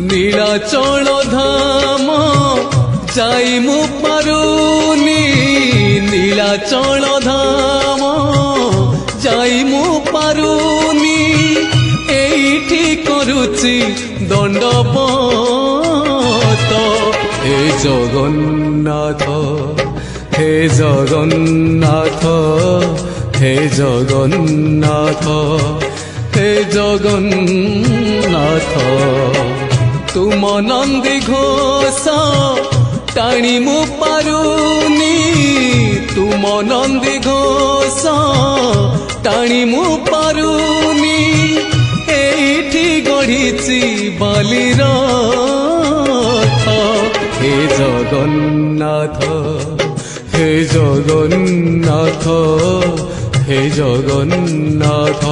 নীলাচল ধাম যাই মু পারুনি নীলাচল ধাম যাই মু পারুনি এইটি করুচি দণ্ডপত হে জগন্নাথ হে জগন্নাথ হে জগন্নাথ হে জগন্নাথ তুম নন্দী ঘোষ টাণি মু পারুনি তুম নন্দী ঘোষ টাণি মু পারুনি এইটি গড়িছি বালির হে জগন্নাথ হে জগন্নাথ হে জগন্নাথ।